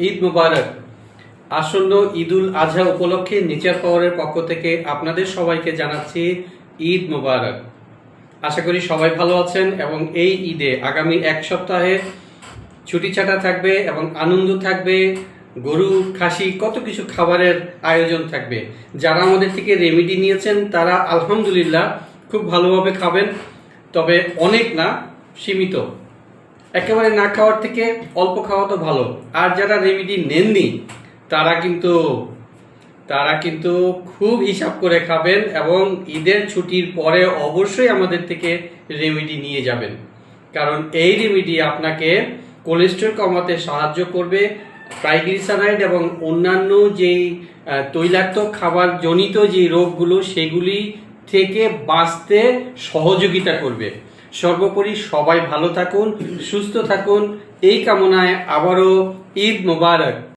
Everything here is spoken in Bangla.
ঈদ মুবারক। আসন্ন ঈদুল আজহা উপলক্ষে নেচার পাওয়ারের পক্ষ থেকে আপনাদের সবাইকে জানাচ্ছি ঈদ মুবারক। আশা করি সবাই ভালো আছেন এবং এই ঈদে আগামী এক সপ্তাহে ছুটি ছাটা থাকবে এবং আনন্দ থাকবে, গরু খাসি কত কিছু খাবারের আয়োজন থাকবে। যারা আমাদের থেকে রেমেডি নিয়েছেন তারা আলহামদুলিল্লাহ খুব ভালোভাবে খাবেন, তবে অনেক না, সীমিত। একেবারে না খাওয়ার থেকে অল্প খাওয়া তো ভালো। আর যারা রেমেডি নেননি তারা কিন্তু খুব হিসাব করে খাবেন এবং ঈদের ছুটির পরে অবশ্যই আমাদের থেকে রেমেডি নিয়ে যাবেন, কারণ এই রেমেডি আপনাকে কোলেস্টেরল কমাতে সাহায্য করবে, ট্রাইগ্লিসারাইড এবং অন্যান্য যেই তৈলাক্ত খাবার জনিত যে রোগগুলো সেগুলি থেকে বাঁচতে সহযোগিতা করবে। সর্বোপরি সবাই ভালো থাকুন, সুস্থ থাকুন, এই কামনায় আবারও ঈদ মোবারক।